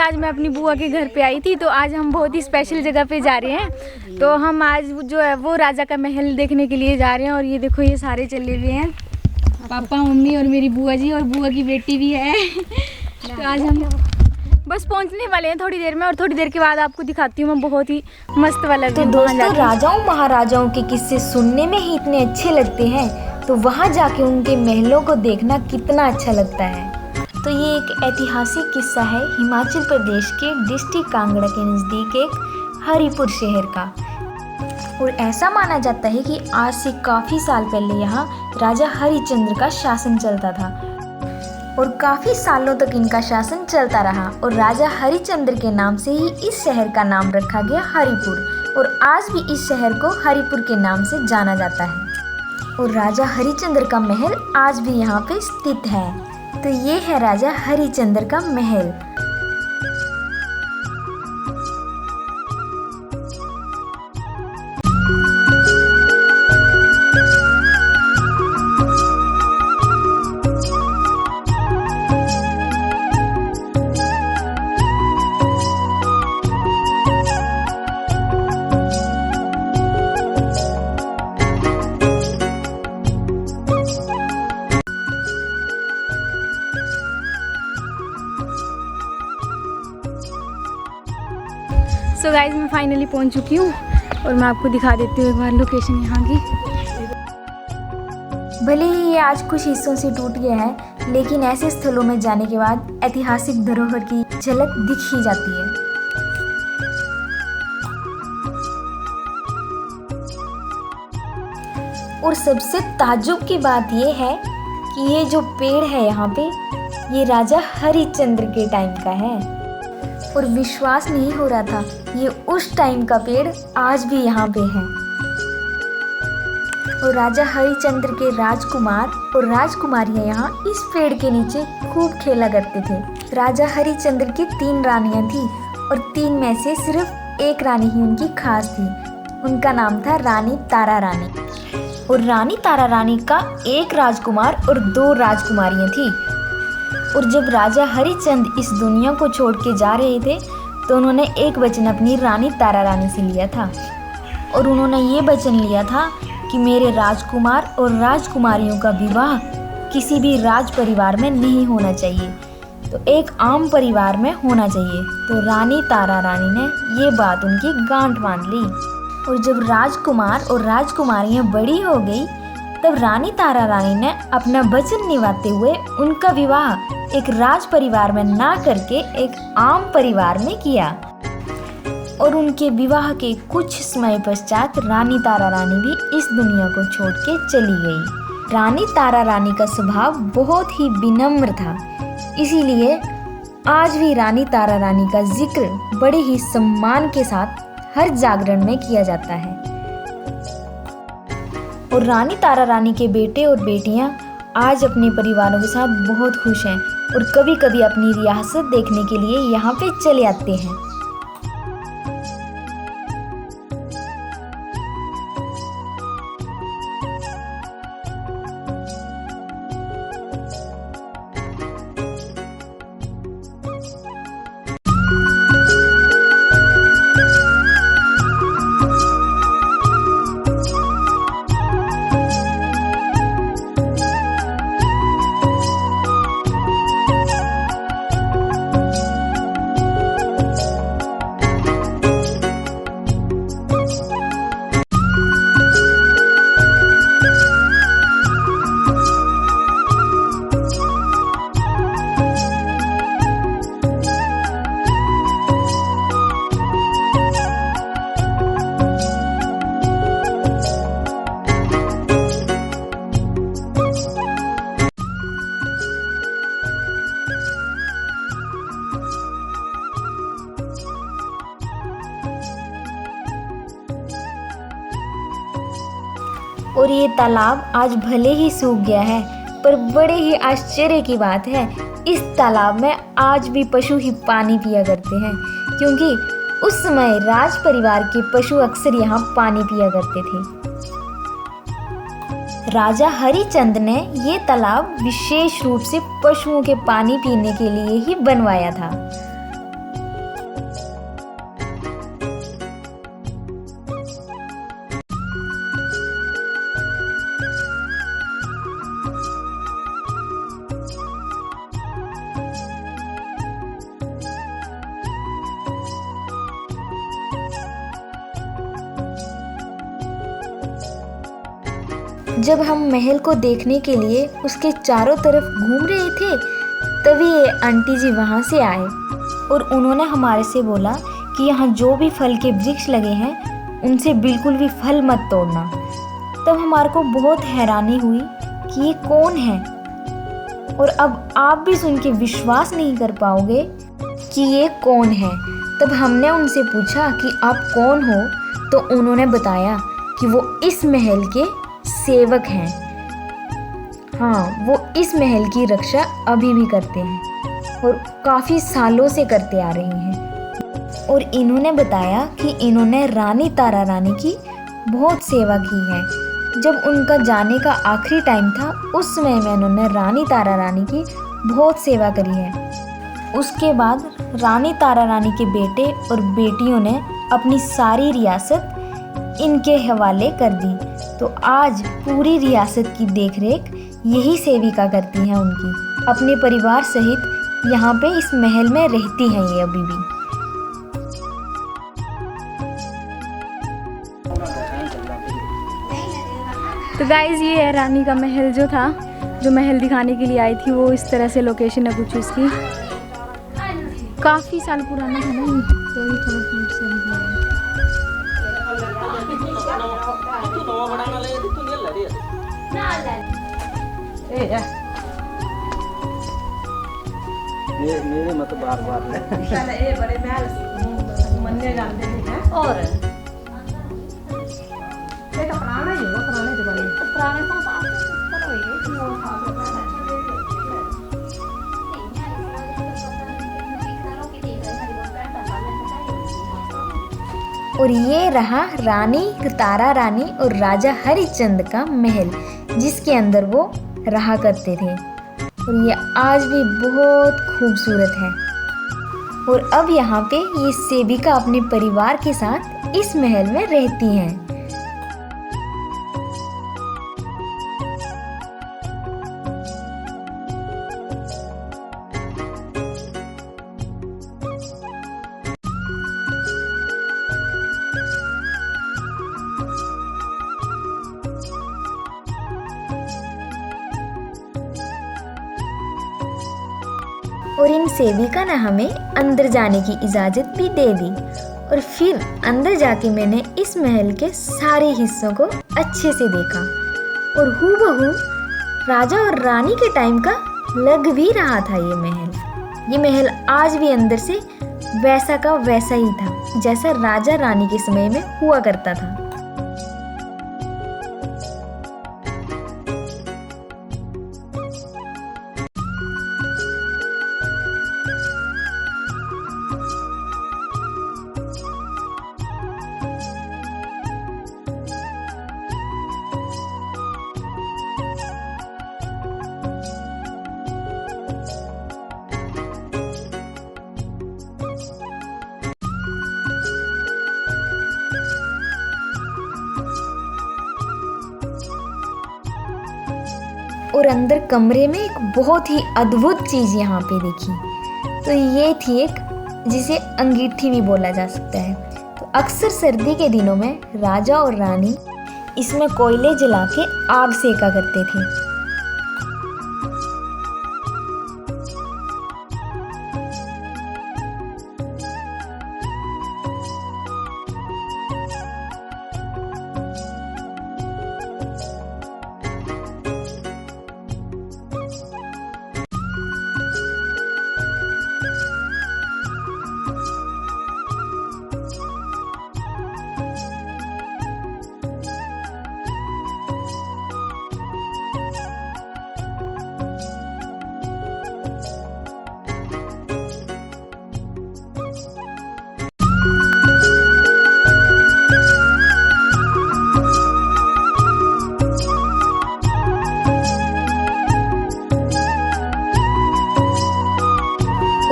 आज मैं अपनी बुआ के घर पे आई थी, तो आज हम बहुत ही स्पेशल जगह पे जा रहे हैं। तो हम आज जो है वो राजा का महल देखने के लिए जा रहे हैं। और ये देखो ये सारे चले हुए हैं, पापा मम्मी और मेरी बुआ जी और बुआ की बेटी भी है। तो आज हम बस पहुंचने वाले हैं थोड़ी देर में, और थोड़ी देर के बाद आपको दिखाती हूँ मैं बहुत ही मस्त वाला। तो दोस्तों, राजाओं महाराजाओं के किस्से सुनने में ही इतने अच्छे लगते हैं, तो वहाँ जाके उनके महलों को देखना कितना अच्छा लगता है। तो ये एक ऐतिहासिक किस्सा है हिमाचल प्रदेश के डिस्ट्रिक्ट कांगड़ा के नज़दीक एक हरिपुर शहर का। और ऐसा माना जाता है कि आज से काफ़ी साल पहले यहाँ राजा हरिश्चंद्र का शासन चलता था, और काफ़ी सालों तक इनका शासन चलता रहा। और राजा हरिश्चंद्र के नाम से ही इस शहर का नाम रखा गया हरिपुर, और आज भी इस शहर को हरिपुर के नाम से जाना जाता है। और राजा हरिश्चंद्र का महल आज भी यहाँ पे स्थित है। तो ये है राजा हरिश्चंद्र का महल। सो गाइज मैं फाइनली पहुंच चुकी हूँ, और मैं आपको दिखा देती हूँ एक बार लोकेशन यहाँ की। भले ही ये आज कुछ हिस्सों से टूट गया है, लेकिन ऐसे स्थलों में जाने के बाद ऐतिहासिक धरोहर की झलक दिख ही जाती है। और सबसे ताज्जुब की बात ये है कि ये जो पेड़ है यहाँ पे, ये राजा हरिश्चंद्र के टाइम का है। और विश्वास नहीं हो रहा था, ये उस टाइम का पेड़ आज भी यहाँ पे है। और राजा हरिश्चंद्र के राजकुमार और राजकुमारियाँ यहाँ इस पेड़ के नीचे खूब खेला करते थे। राजा हरिश्चंद्र की 3 रानियाँ थी, और 3 में से सिर्फ एक रानी ही उनकी खास थी। उनका नाम था रानी तारा रानी। और रानी तारा रानी का एक राजकुमार और 2 राजकुमारियाँ थी। और जब राजा हरिश्चंद्र इस दुनिया को छोड़ के जा रहे थे, तो उन्होंने एक वचन अपनी रानी तारा रानी से लिया था। और उन्होंने ये वचन लिया था कि मेरे राजकुमार और राजकुमारियों का विवाह किसी भी राज परिवार में नहीं होना चाहिए, तो एक आम परिवार में होना चाहिए। तो रानी तारा रानी ने ये बात उनकी गांठ बांध ली। और जब राजकुमार और राजकुमारियाँ बड़ी हो गई, तब रानी तारा रानी ने अपना वचन निभाते हुए उनका विवाह एक राज परिवार में ना करके एक आम परिवार में किया। और उनके विवाह के कुछ समय पश्चात रानी तारा रानी भी इस दुनिया को छोड़ के चली गई। रानी तारा रानी का स्वभाव बहुत ही विनम्र था, इसीलिए आज भी रानी तारा रानी का जिक्र बड़े ही सम्मान के साथ हर जागरण में किया जाता है। और रानी तारा रानी के बेटे और बेटियां आज अपने परिवारों के साथ बहुत खुश हैं, और कभी कभी अपनी रियासत देखने के लिए यहाँ पे चले आते हैं। और ये तालाब आज भले ही सूख गया है, पर बड़े ही आश्चर्य की बात है, इस तालाब में आज भी पशु ही पानी पिया करते हैं, क्योंकि उस समय राज परिवार के पशु अक्सर यहाँ पानी पिया करते थे। राजा हरिश्चंद्र ने ये तालाब विशेष रूप से पशुओं के पानी पीने के लिए ही बनवाया था। जब हम महल को देखने के लिए उसके चारों तरफ घूम रहे थे, तभी ये आंटी जी वहाँ से आए और उन्होंने हमारे से बोला कि यहाँ जो भी फल के वृक्ष लगे हैं उनसे बिल्कुल भी फल मत तोड़ना। तब हमारे को बहुत हैरानी हुई कि ये कौन है, और अब आप भी सुन के विश्वास नहीं कर पाओगे कि ये कौन है। तब हमने उनसे पूछा कि आप कौन हो, तो उन्होंने बताया कि वो इस महल के सेवक हैं। हाँ, वो इस महल की रक्षा अभी भी करते हैं और काफ़ी सालों से करते आ रहे हैं। और इन्होंने बताया कि इन्होंने रानी तारा रानी की बहुत सेवा की है। जब उनका जाने का आखिरी टाइम था, उस समय में उन्होंने रानी तारा रानी की बहुत सेवा करी है। उसके बाद रानी तारा रानी के बेटे और बेटियों ने अपनी सारी रियासत इनके हवाले कर दी। तो आज पूरी रियासत की देखरेख यही सेविका करती हैं उनकी। अपने परिवार सहित यहाँ पे इस महल में रहती हैं ये अभी भी। तो गाइज़, ये है रानी का महल जो महल दिखाने के लिए आई थी। वो इस तरह से लोकेशन है कुछ इसकी। काफ़ी साल पुराना था ना, तो ये थोड़ा दूर से दिखा रहा है। मेरे मत बार बड़े महल मन्ने जानते हैं और पुराना ही होगा, पुराने जमाने पुराने तो और ये रहा रानी तारा रानी और राजा हरिश्चंद्र का महल, जिसके अंदर वो रहा करते थे। और ये आज भी बहुत खूबसूरत है। और अब यहाँ पे ये सेविका अपने परिवार के साथ इस महल में रहती हैं। और इन सेविका ने हमें अंदर जाने की इजाज़त भी दे दी। और फिर अंदर जाके मैंने इस महल के सारे हिस्सों को अच्छे से देखा और हूबहू राजा और रानी के टाइम का लग भी रहा था ये महल। ये महल आज भी अंदर से वैसा का वैसा ही था जैसा राजा रानी के समय में हुआ करता था। और अंदर कमरे में एक बहुत ही अद्भुत चीज़ यहाँ पे देखी। तो ये थी एक, जिसे अंगीठी भी बोला जा सकता है। तो अक्सर सर्दी के दिनों में राजा और रानी इसमें कोयले जला के आग सेका करते थे।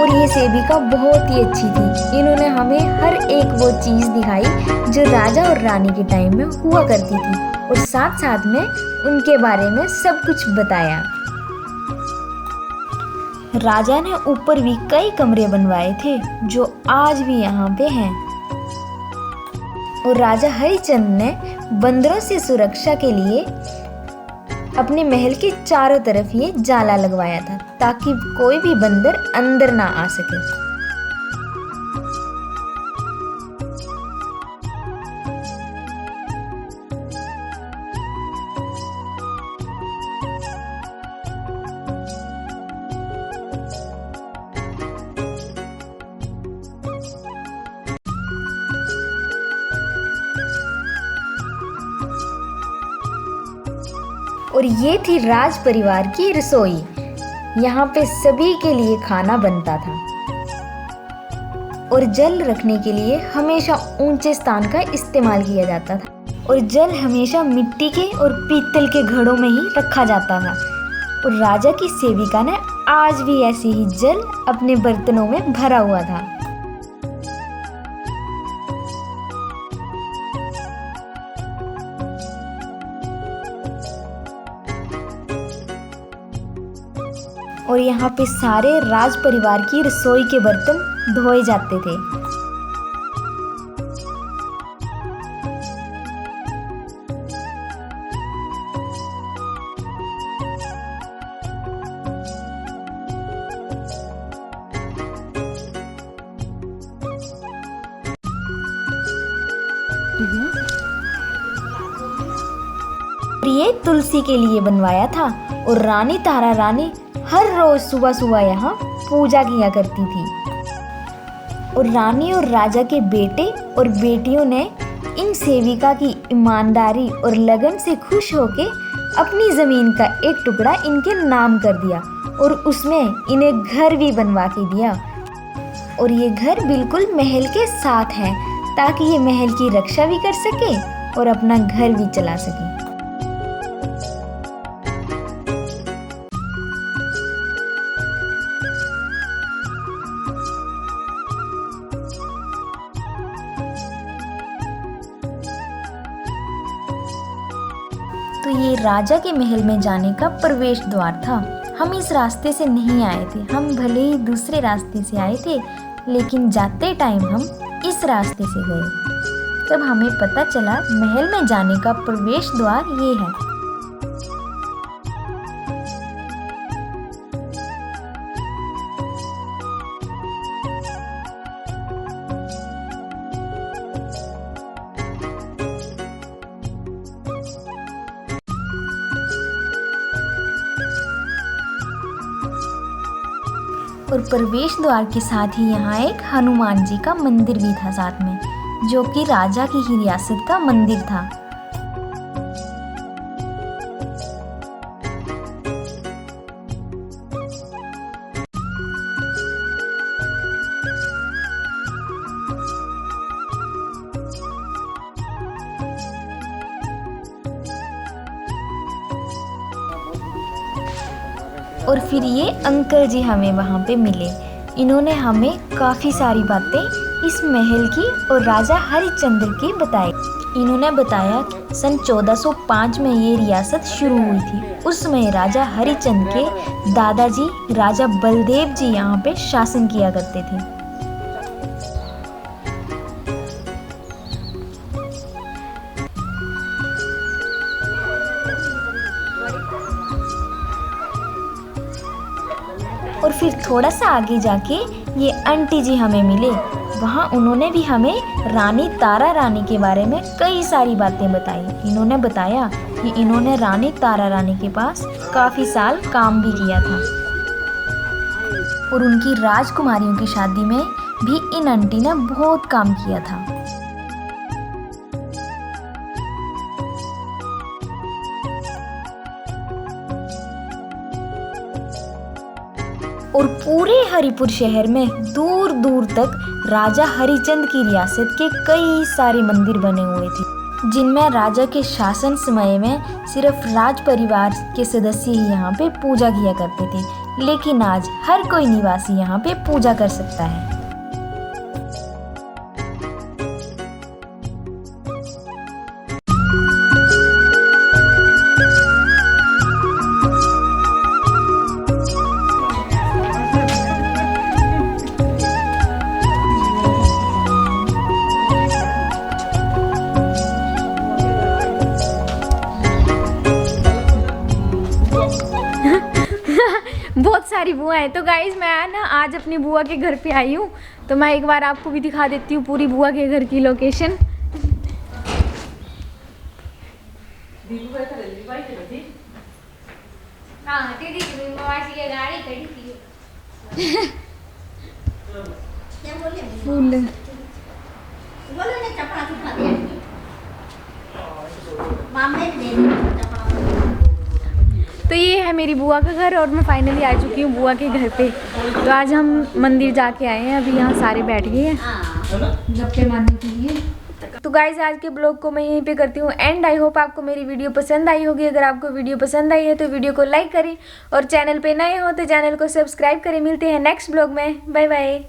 और ये सेविका बहुत ही अच्छी थी। इन्होंने हमें हर एक वो चीज़ दिखाई जो राजा और रानी के टाइम में हुआ करती थी, और साथ साथ में उनके बारे में सब कुछ बताया। राजा ने ऊपर भी कई कमरे बनवाए थे जो आज भी यहाँ पे हैं। और राजा हरिश्चंद्र ने बंदरों से सुरक्षा के लिए अपने महल के चारों तरफ ये जाला लगवाया था ताकि कोई भी बंदर अंदर ना आ सके। और ये थी राज परिवार की रसोई। यहाँ पे सभी के लिए खाना बनता था और जल रखने के लिए हमेशा ऊंचे स्थान का इस्तेमाल किया जाता था और जल हमेशा मिट्टी के और पीतल के घड़ों में ही रखा जाता था। और राजा की सेविका ने आज भी ऐसे ही जल अपने बर्तनों में भरा हुआ था। और यहाँ पे सारे राज परिवार की रसोई के बर्तन धोए जाते थे। ये तुलसी के लिए बनवाया था और रानी तारा रानी हर रोज सुबह सुबह यहाँ पूजा किया करती थी। और रानी और राजा के बेटे और बेटियों ने इन सेविका की ईमानदारी और लगन से खुश होके अपनी जमीन का एक टुकड़ा इनके नाम कर दिया और उसमें इन्हें घर भी बनवा के दिया। और ये घर बिल्कुल महल के साथ है ताकि ये महल की रक्षा भी कर सके और अपना घर भी चला सके। तो ये राजा के महल में जाने का प्रवेश द्वार था। हम इस रास्ते से नहीं आए थे, हम भले ही दूसरे रास्ते से आए थे, लेकिन जाते टाइम हम इस रास्ते से गए। तब हमें पता चला महल में जाने का प्रवेश द्वार ये है। और प्रवेश द्वार के साथ ही यहाँ एक हनुमान जी का मंदिर भी था साथ में, जो कि राजा की ही रियासत का मंदिर था। और फिर ये अंकल जी हमें वहाँ पे मिले। इन्होंने हमें काफ़ी सारी बातें इस महल की और राजा हरिश्चंद्र की बताई। इन्होंने बताया सन 1405 में ये रियासत शुरू हुई थी। उस समय राजा हरिश्चंद्र के दादाजी राजा बलदेव जी यहाँ पे शासन किया करते थे। और फिर थोड़ा सा आगे जाके ये आंटी जी हमें मिले। वहाँ उन्होंने भी हमें रानी तारा रानी के बारे में कई सारी बातें बताई। इन्होंने बताया कि इन्होंने रानी तारा रानी के पास काफ़ी साल काम भी किया था और उनकी राजकुमारियों की शादी में भी इन आंटी ने बहुत काम किया था। और पूरे हरिपुर शहर में दूर दूर तक राजा हरिश्चंद्र की रियासत के कई सारे मंदिर बने हुए थे, जिनमें राजा के शासन समय में सिर्फ राज परिवार के सदस्य ही यहाँ पे पूजा किया करते थे, लेकिन आज हर कोई निवासी यहाँ पे पूजा कर सकता है। हमारी बुआ है। तो गाइज मैं ना आज अपनी बुआ के घर पे आई हूँ, तो मैं एक बार आपको भी दिखा देती हूँ पूरी बुआ के घर की लोकेशन। फूल तो ये है मेरी बुआ का घर और मैं फाइनली आ चुकी हूँ बुआ के घर पे। तो आज हम मंदिर जाके आए हैं, अभी यहाँ सारे बैठ गए हैं गप्पे मारने के लिए। तो गाइज आज के ब्लॉग को मैं यहीं पे करती हूँ एंड। आई होप आपको मेरी वीडियो पसंद आई होगी। अगर आपको वीडियो पसंद आई है तो वीडियो को लाइक करें और चैनल पे नए हो तो चैनल को सब्सक्राइब करें। मिलते हैं नेक्स्ट ब्लॉग में, बाय बाय।